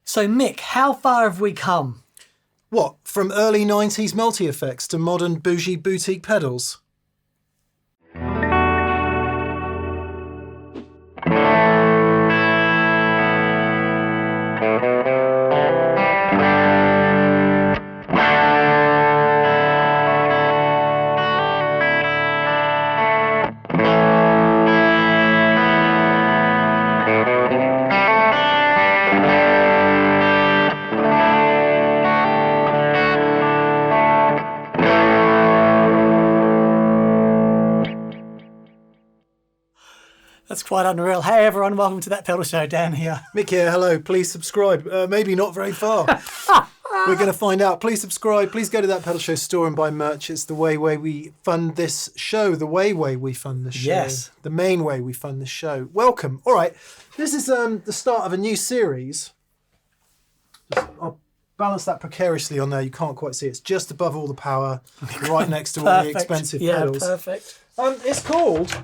So Mick, how far have we come? What, from early 90s multi-effects to modern bougie boutique pedals? That's quite unreal. Hey everyone, welcome to That Pedal Show. Dan here. Mick here, hello. Please subscribe. Maybe not very far. We're going to find out. Please subscribe. Please go to That Pedal Show store and buy merch. It's the way we fund this show. The way we fund this show. Yes. The main way we fund this show. Welcome. All right. This is the start of a new series. I'll balance that precariously on there. You can't quite see it. It's just above all the power, right next to all the expensive pedals. Yeah, perfect. It's called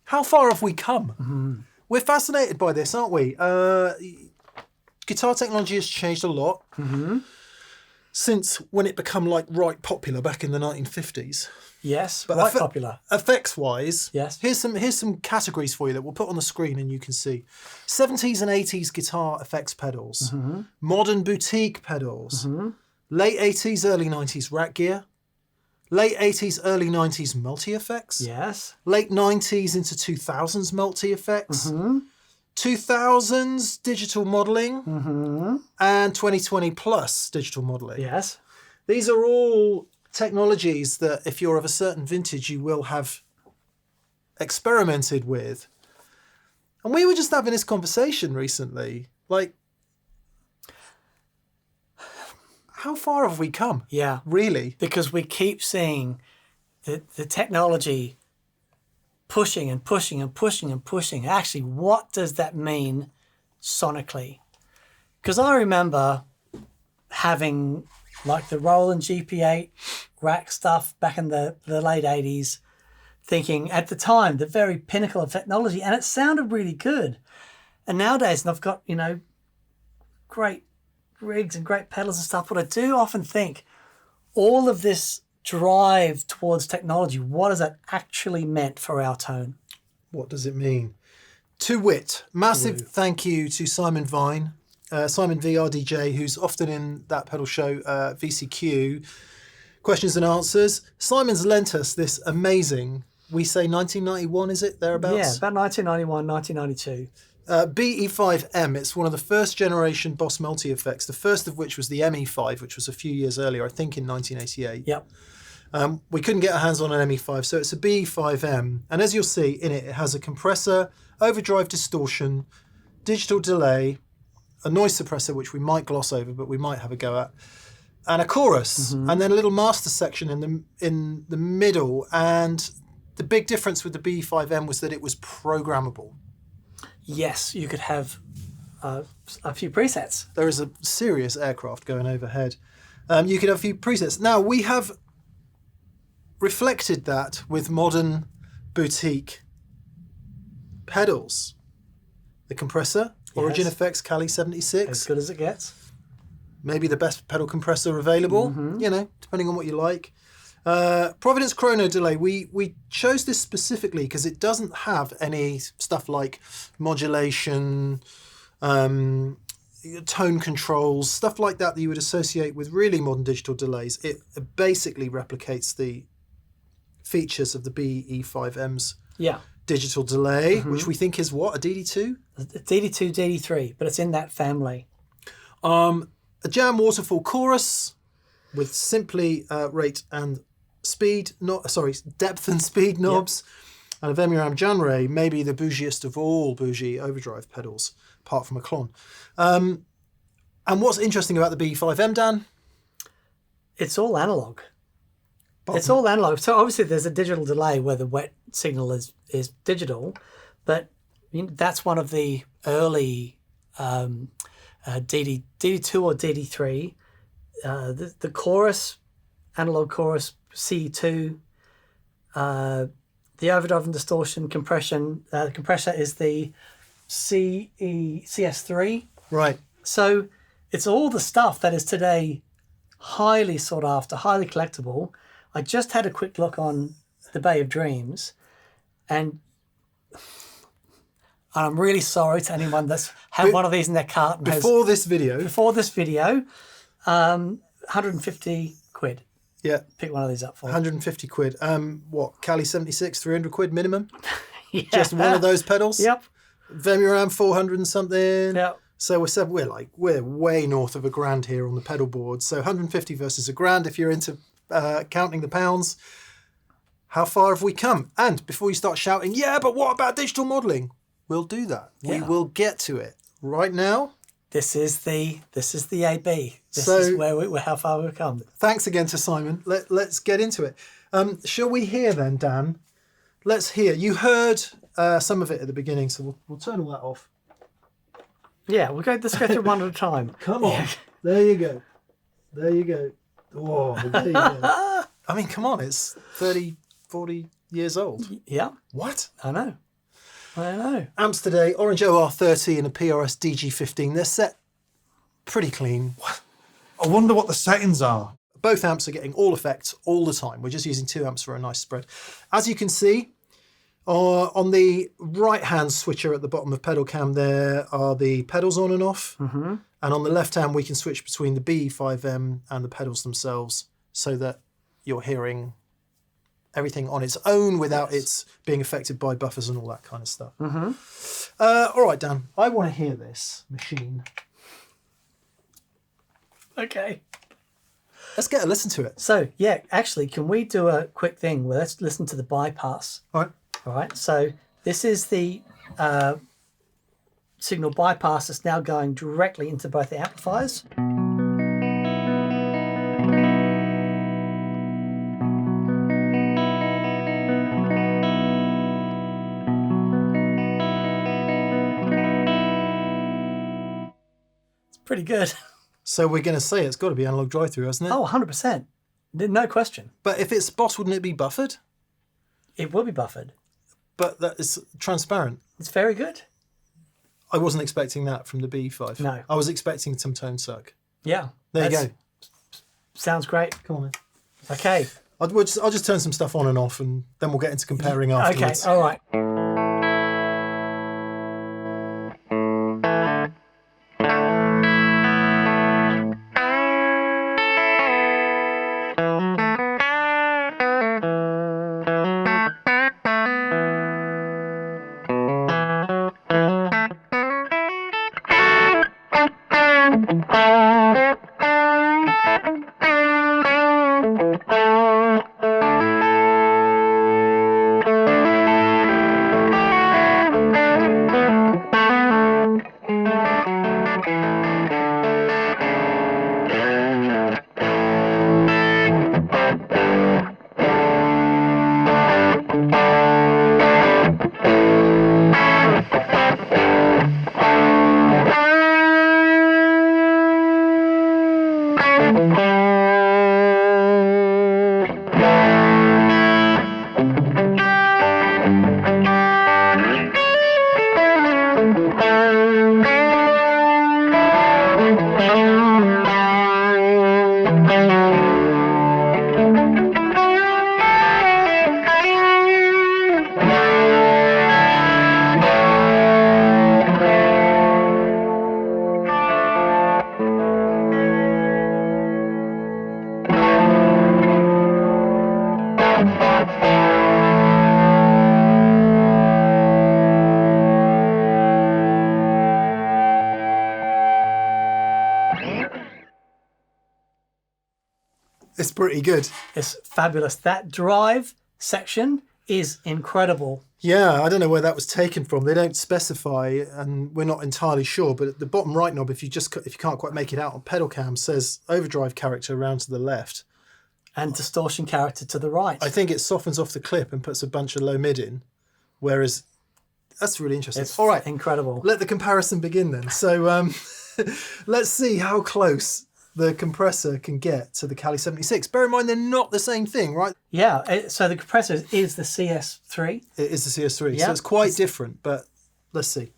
How Far Have We Come? Mm-hmm. We're fascinated by this, aren't we? Guitar technology has changed a lot since when it became right popular back in the 1950s. Yes, but quite popular. Effects-wise, yes. Here's some categories for you that we'll put on the screen and you can see. 70s and 80s guitar effects pedals, modern boutique pedals, late 80s, early 90s rack gear, late 80s, early 90s multi-effects. Yes. Late 90s into 2000s multi-effects. 2000s digital modelling. And 2020 plus digital modelling. Yes. These are all technologies that if you're of a certain vintage, you will have experimented with. And we were just having this conversation recently. How far have we come? Yeah. Really? Because we keep seeing the technology pushing and pushing and pushing and pushing. Actually, what does that mean sonically? Because I remember having the Roland GP8 rack stuff back in the late 80s, thinking at the time the very pinnacle of technology, and it sounded really good. And nowadays, and I've got, great rigs and great pedals and stuff, but I do often think all of this drive towards technology, what has that actually meant for our tone? What does it mean? To wit, massive thank you to Simon Vine, Simon VRDJ, who's often in That Pedal Show, VCQ, questions and answers. Simon's lent us this amazing, we say 1991, is it, thereabouts? Yeah, about 1991, 1992. BE-5M, it's one of the first generation Boss multi-effects, the first of which was the ME5, which was a few years earlier, I think in 1988. Yep. We couldn't get our hands on an ME5, so it's a BE-5M. And as you'll see in it, it has a compressor, overdrive distortion, digital delay, a noise suppressor, which we might gloss over, but we might have a go at, and a chorus, and then a little master section in the middle. And the big difference with the BE-5M was that it was programmable. Yes, you could have a few presets. There is a serious aircraft going overhead. You could have a few presets. Now, we have reflected that with modern boutique pedals. The compressor, Origin Effects Cali 76. As good as it gets. Maybe the best pedal compressor available, depending on what you like. Providence Chrono delay. We chose this specifically because it doesn't have any stuff like modulation, tone controls, stuff like that you would associate with really modern digital delays. It basically replicates the features of the BE-5M's digital delay, which we think is what, a DD2? A DD2, DD3, but it's in that family. A Jam Waterfall Chorus with simply rate and speed, depth and speed knobs, and a Vemuram Jan Ray, maybe the bougiest of all bougie overdrive pedals, apart from a Clon. And what's interesting about the BE-5M, Dan? It's all analog. It's all analog. So obviously there's a digital delay where the wet signal is digital, but that's one of the early DD2 or DD3. The chorus, analog chorus C2, the overdrive and distortion compression. The compressor is the CS3. Right. So it's all the stuff that is today highly sought after, highly collectible. I just had a quick look on the Bay of Dreams, and I'm really sorry to anyone that's had one of these in their cart. And before this video, 150 quid. Yeah. Pick one of these up for 150 quid. What, Cali 76, 300 quid minimum? Yeah. Just one of those pedals? Yep. Vemuram 400 and something. Yep. So we're way north of $1,000 here on the pedal board. So 150 versus $1,000 if you're into counting the pounds. How far have we come? And before you start shouting, yeah, but what about digital modelling? We'll do that. Yeah. We will get to it. Right now, This is the AB. This So- is how far we've come. thanks again to Simon. Let's get into it. Shall we hear then, Dan? Let's hear. You heard some of it at the beginning, so we'll turn all that off. Yeah, let's go through one at a time. Come on. There you go. There you go. Oh, there you go. I mean, come on. It's 30, 40 years old. Yeah, What? I know. Amps today, Orange OR30 and a PRS DG15. They're set pretty clean. I wonder what the settings are. Both amps are getting all effects all the time. We're just using 2 amps for a nice spread. As you can see, on the right-hand switcher at the bottom of pedal cam, there are the pedals on and off. Mm-hmm. And on the left hand, we can switch between the BE-5M and the pedals themselves so that you're hearing everything on its own without it being affected by buffers and all that kind of stuff. Mm-hmm. All right, Dan, I want to hear this machine. Okay. Let's get a listen to it. So, yeah, actually, can we do a quick thing where let's listen to the bypass? All right. All right. So this is the signal bypass that's now going directly into both the amplifiers. It's pretty good. So we're going to say it's got to be analog drive-through, hasn't it? Oh, 100%. No question. But if it's spot, wouldn't it be buffered? It will be buffered. But that is transparent. It's very good. I wasn't expecting that from the BE-5. No. I was expecting some tone suck. Yeah. There you go. Sounds great. Come on then. Okay. I'll just turn some stuff on and off, and then we'll get into comparing Okay. afterwards. All right. It's pretty good. It's fabulous. That drive section is incredible. Yeah, I don't know where that was taken from. They don't specify, and we're not entirely sure. But at the bottom right knob, if you can't quite make it out on pedal cam, says overdrive character around to the left. And distortion character to the right. I think it softens off the clip and puts a bunch of low mid in, whereas that's really interesting. It's all right, incredible. let the comparison begin then. So let's see how close the compressor can get to the Cali 76. Bear in mind they're not the same thing, right? Yeah, so the compressor is the CS3. It is the CS3, Yeah. so it's quite different, but let's see.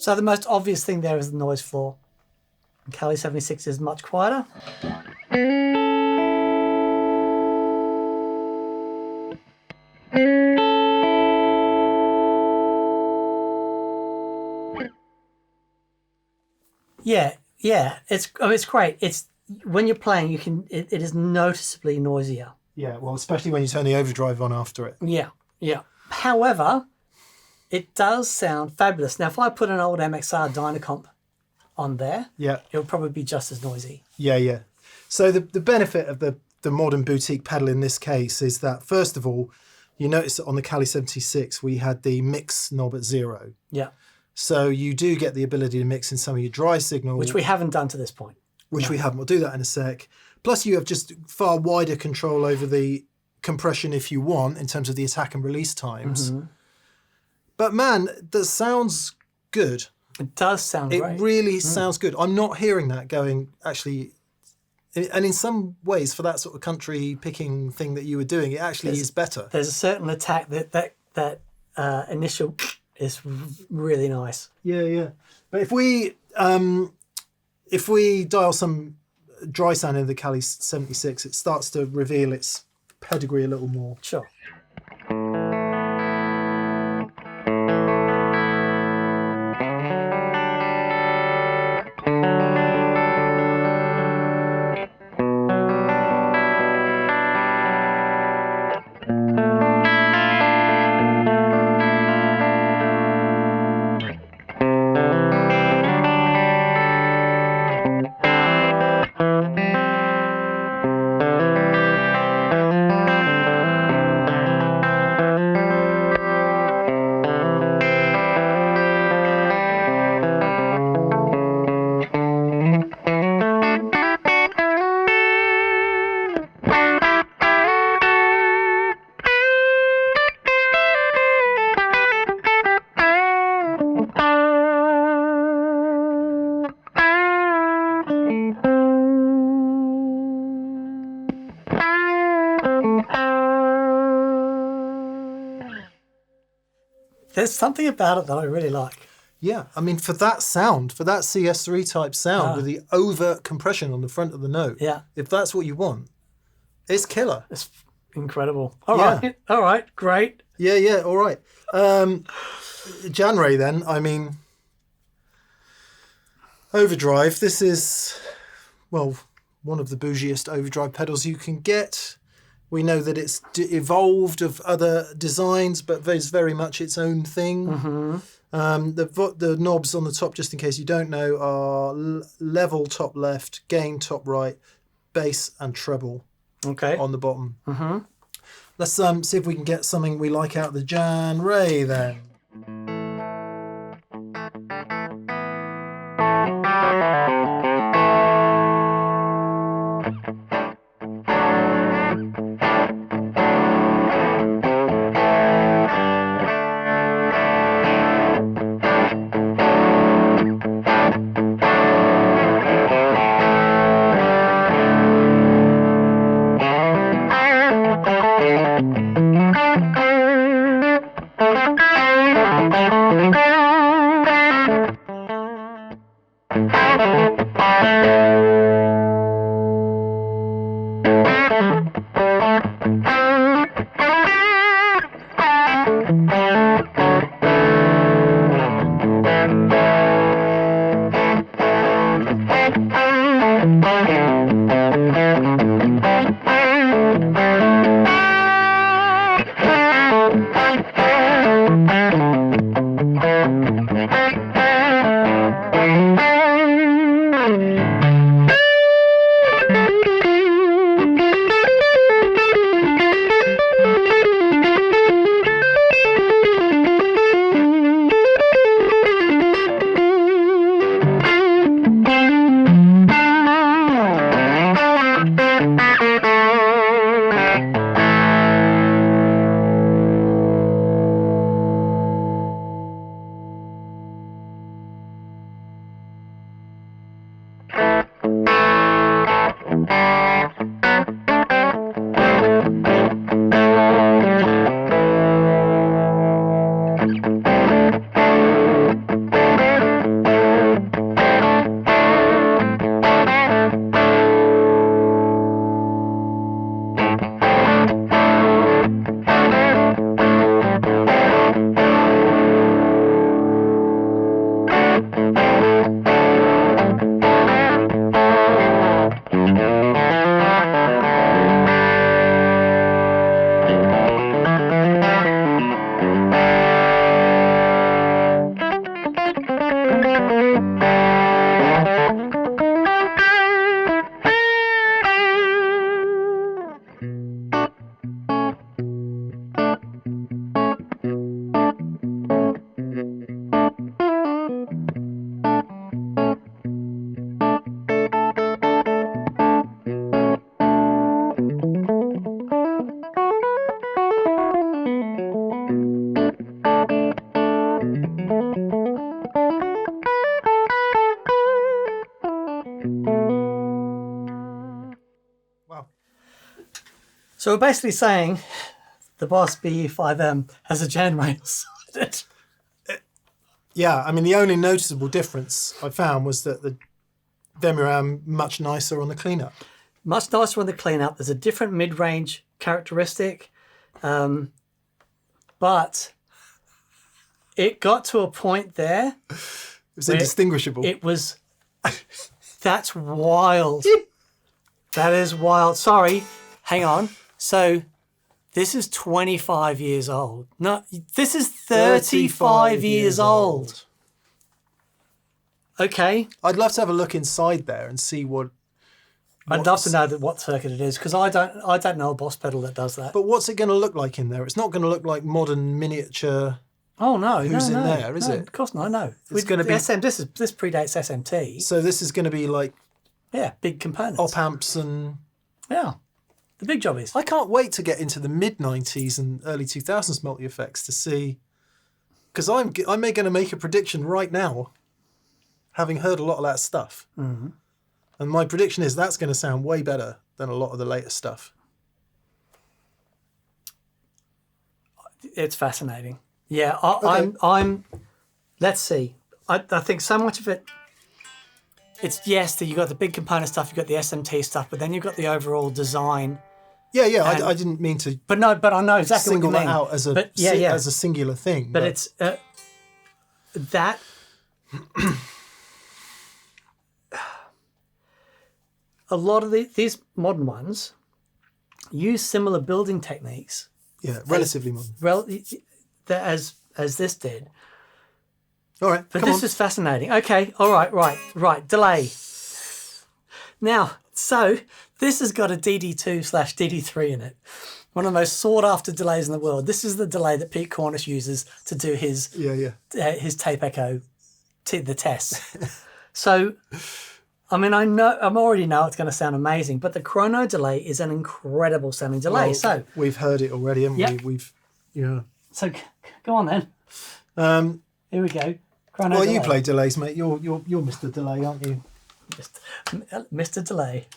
So the most obvious thing there is the noise floor. And Cali 76 is much quieter. Yeah, it's great. It's when you're playing, it is noticeably noisier. Yeah, well, especially when you turn the overdrive on after it. Yeah. However, it does sound fabulous. Now, if I put an old MXR Dynacomp on there, Yeah. it would probably be just as noisy. Yeah. So the benefit of the modern boutique pedal in this case is that, first of all, you notice that on the Cali 76, we had the mix knob at 0. Yeah. So you do get the ability to mix in some of your dry signal. Which we haven't done to this point. We haven't. We'll do that in a sec. Plus, you have just far wider control over the compression if you want, in terms of the attack and release times. Mm-hmm. But man, that sounds good. It does sound It great. really sounds good. I'm not hearing that going, actually. And in some ways, for that sort of country picking thing that you were doing, it actually is better. There's a certain attack that initial is really nice. Yeah. But if we dial some dry sound in the Cali 76, it starts to reveal its pedigree a little more. Sure. There's something about it that I really like. Yeah, I mean, for that sound, for that CS3 type sound with the over compression on the front of the note, Yeah. if that's what you want, it's killer. It's incredible. All Yeah. right. All right. Great. Yeah, all right. Jan Ray then, I mean, overdrive, this is, well, one of the bougiest overdrive pedals you can get. We know that it's evolved of other designs, but there's very much its own thing. Mm-hmm. The knobs on the top, just in case you don't know, are level top left, gain top right, bass and treble Okay. on the bottom. Mm-hmm. Let's see if we can get something we like out of the Jan Ray then. So we're basically saying the Boss BE-5M has a Jan Ray inside it. Yeah, I mean, the only noticeable difference I found was that the Vemuram much nicer on the cleanup. Much nicer on the cleanup. There's a different mid-range characteristic. But it got to a point there. It was indistinguishable. It was... That's wild. That is wild. Sorry, hang on. So this is 25 years old. No, this is 35 years old. Okay. I'd love to have a look inside there and see what. I'd love to know what circuit it is, because I don't know a Boss pedal that does that. But what's it going to look like in there? It's not going to look like modern miniature. Oh no, Who's no, in no, there? Is no, it? Of course not. No, It's going to be. This predates SMT. So this is going to be like Yeah, big components. op amps and. Yeah, the big job is. I can't wait to get into the mid 90s and early 2000s multi effects to see, because I'm going to make a prediction right now, having heard a lot of that stuff. Mm-hmm. And my prediction is that's going to sound way better than a lot of the later stuff. It's fascinating. Yeah, Okay. I'm. Let's see. I think so much of it. It's yes, that you got the big component stuff, you got the SMT stuff, but then you've got the overall design. Yeah, yeah. And- I didn't mean to But no, but I know exactly single what you that mean. out as a but, yeah. as a singular thing. But it's that. A lot of these modern ones use similar building techniques, yeah, relatively modern. as this did. All right, But come this on. is fascinating. Okay, all right, right. Delay. Now, so this has got a DD2/DD3 in it. One of the most sought after delays in the world. This is the delay that Pete Cornish uses to do his tape echo, the tests. So, I mean, I already know it's going to sound amazing, but the Chrono delay is an incredible sounding delay. Well, So we've heard it already, haven't Yep. we? Yeah. So go on then. Here we go. Chrono Well, delay. you play delays, mate. You're Mr. Delay, aren't you? Mr. Delay.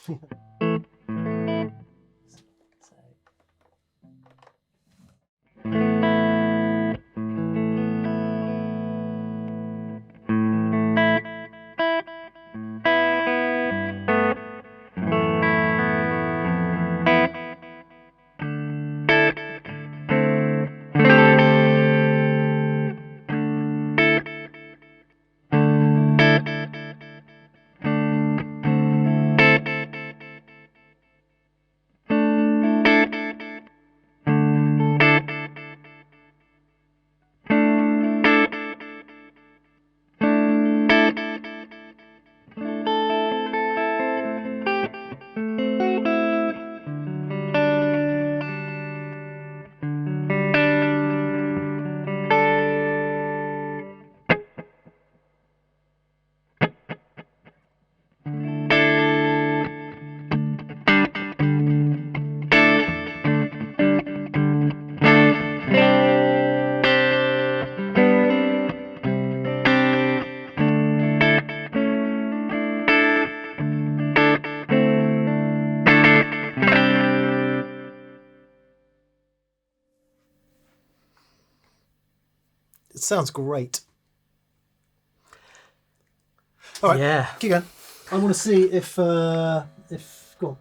It sounds great. All right, Yeah. keep going. I want to see if go on.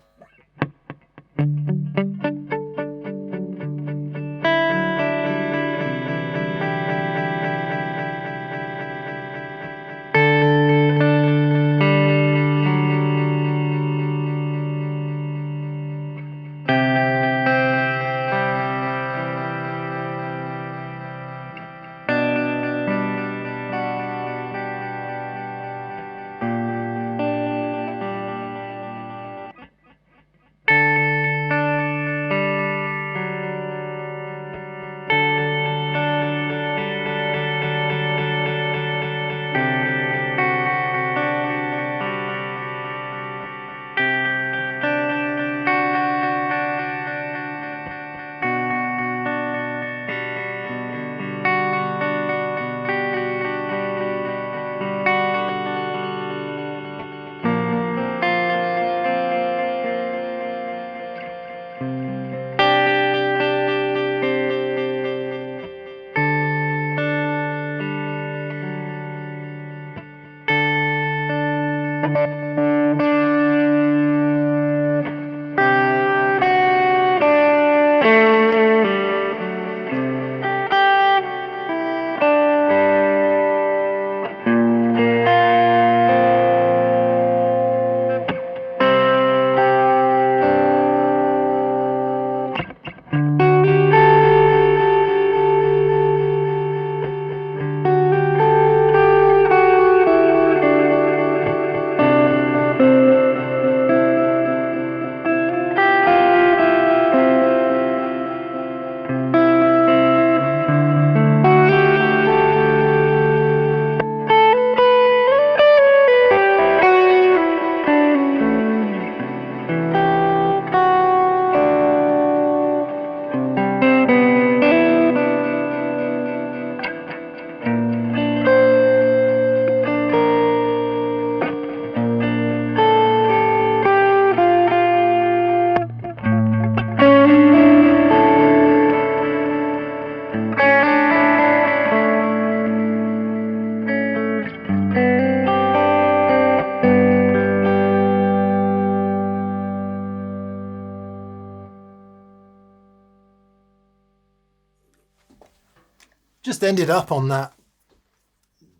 Just ended up on that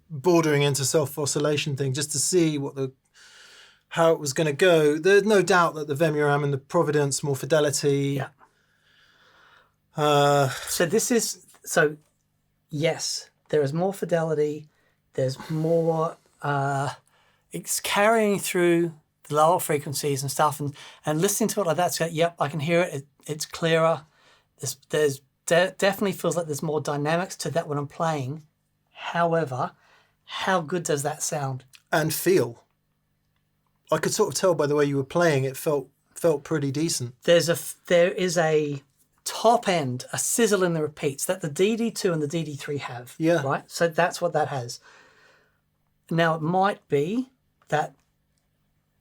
bordering into self-oscillation thing just to see how it was going to go. There's no doubt that the Vemuram and the Providence, more fidelity. Yeah. So yes, there is more fidelity. There's more. It's carrying through the lower frequencies and stuff, and listening to it like that. So, yep, I can hear it. It's clearer. There's definitely feels like there's more dynamics to that when I'm playing. However, how good does that sound? And feel. I could sort of tell by the way you were playing, it felt pretty decent. There is a top end, a sizzle in the repeats that the DD2 and the DD3 have. Yeah. Right? So that's what that has. Now, it might be that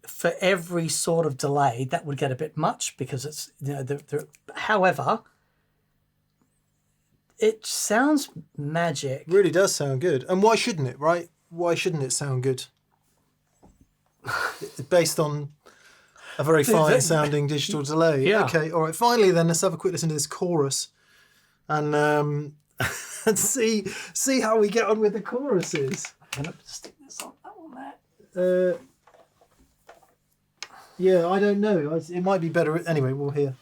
for every sort of delay, that would get a bit much because it's, however, it sounds magic. It really does sound good. And why shouldn't it, right? Why shouldn't it sound good? It's based on a very fine sounding digital delay. Yeah. Okay, all right. Finally then, let's have a quick listen to this chorus and and see how we get on with the choruses. I'm going to stick this on that. Yeah, I don't know. It might be better. Anyway, we'll hear.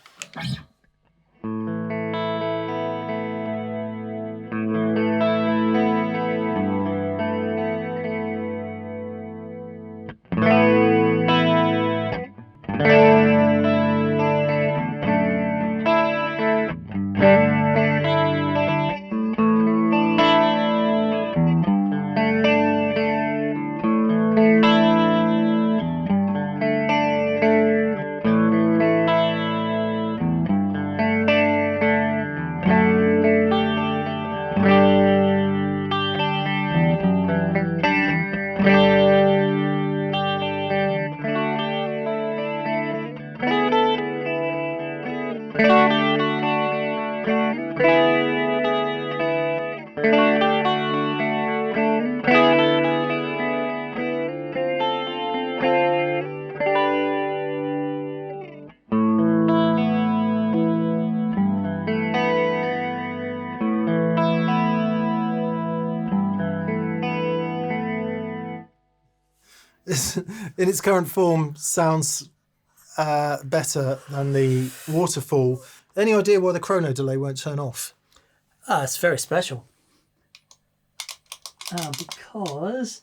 In its current form, sounds better than the Waterfall. Any idea why the Chrono delay won't turn off? It's very special. Because...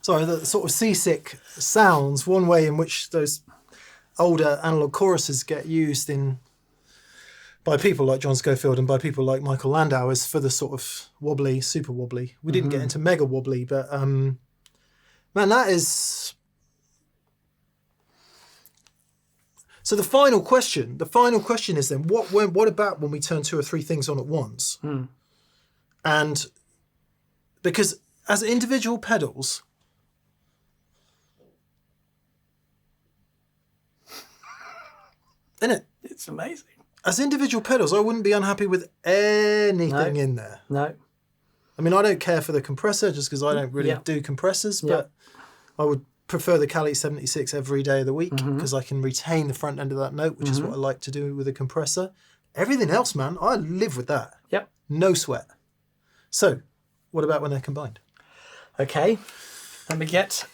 Sorry, the sort of seasick sounds, one way in which those older analog choruses get used in by people like John Schofield and by people like Michael Landau is for the sort of wobbly, super wobbly. We didn't get into mega wobbly, but man, that is. So the final question is then what about when we turn 2 or 3 things on at once? And because as individual pedals, isn't it? It's amazing. As individual pedals, I wouldn't be unhappy with anything in there. No. I mean, I don't care for the compressor just because I don't really do compressors, but I would prefer the Cali 76 every day of the week because I can retain the front end of that note, which is what I like to do with a compressor. Everything else, man, I live with that. Yep. No sweat. So, what about when they're combined? Okay. Let me get...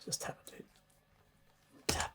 Just tap it. Tap.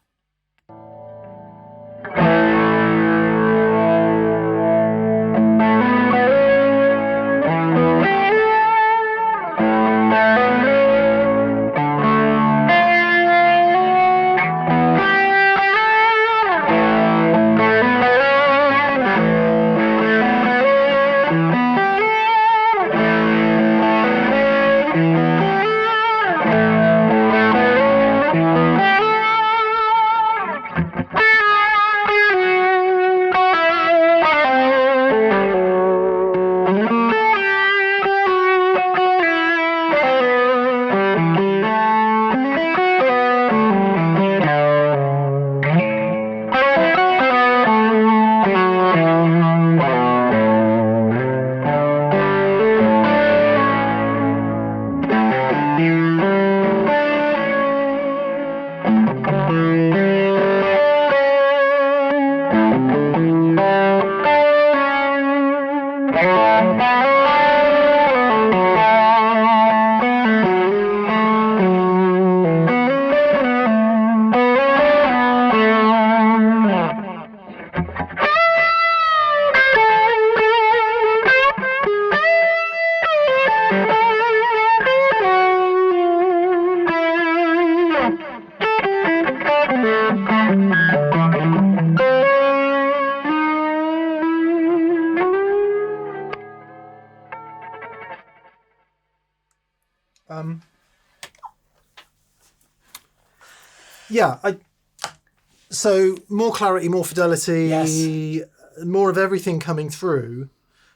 So more clarity, more fidelity, Yes. more of everything coming through,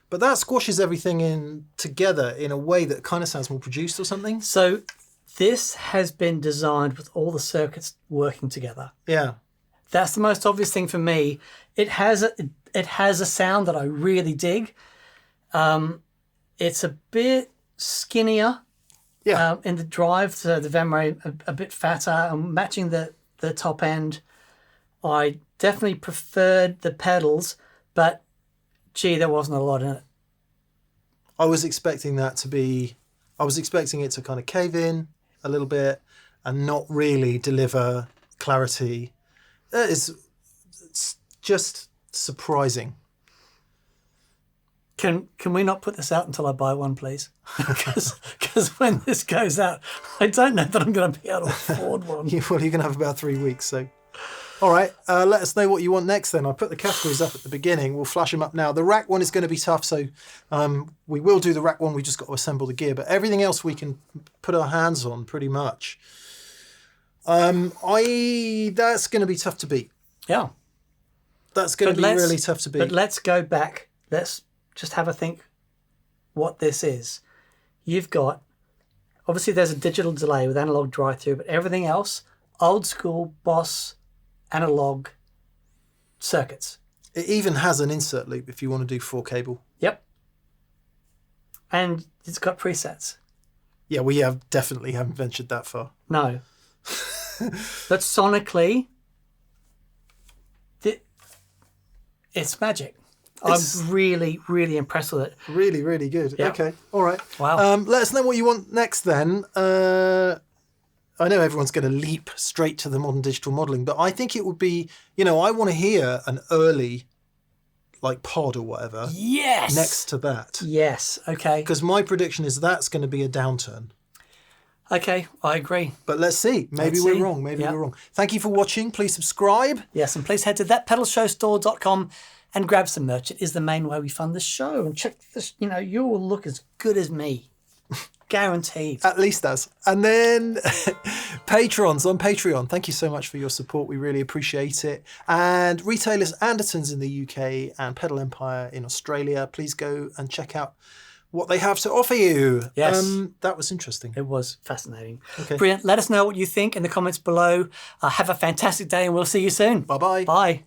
but that squashes everything in together in a way that kind of sounds more produced or something. So this has been designed with all the circuits working together. Yeah. That's the most obvious thing for me. It has a sound that I really dig. It's a bit skinnier Yeah. in the drive, so the Vemuram a bit fatter, and matching the top end. I definitely preferred the pedals, but gee, there wasn't a lot in it. I was expecting it to kind of cave in a little bit and not really deliver clarity. It's just surprising. Can we not put this out until I buy one, please? Because when this goes out, I don't know that I'm going to be able to afford one. Well, you're going to have about 3 weeks, so... All right, let us know what you want next then. I put the categories up at the beginning. We'll flash them up now. The rack one is going to be tough, so we will do the rack one. We just got to assemble the gear. But everything else we can put our hands on pretty much. That's going to be tough to beat. Yeah. That's going to be really tough to beat. But let's go back. Let's just have a think what this is. You've got, obviously there's a digital delay with analog drive-through, but everything else, old school Boss analog circuits. It even has an insert loop if you want to do 4 cable. Yep. And it's got presets. Yeah, we definitely haven't ventured that far. No. But sonically, it's magic. I'm really, really impressed with it. Really, really good. Yep. Okay, all right. Wow. Let us know what you want next then. I know everyone's going to leap straight to the modern digital modelling, but I think it would be, I want to hear an early, pod or whatever. Yes. Next to that. Yes. Okay. Because my prediction is that's going to be a downturn. Okay, I agree. But let's see. Maybe Let's we're see. wrong. Maybe Yeah. we're wrong. Thank you for watching. Please subscribe. Yes, and please head to thatpedalshowstore.com and grab some merch. It is the main way we fund the show. And check this, you will look as good as me. Guaranteed. At least us. And then patrons on Patreon. Thank you so much for your support. We really appreciate it. And retailers Andertons in the UK and Pedal Empire in Australia. Please go and check out what they have to offer you. Yes. That was interesting. It was fascinating. Okay. Brilliant. Let us know what you think in the comments below. Have a fantastic day and we'll see you soon. Bye-bye. Bye.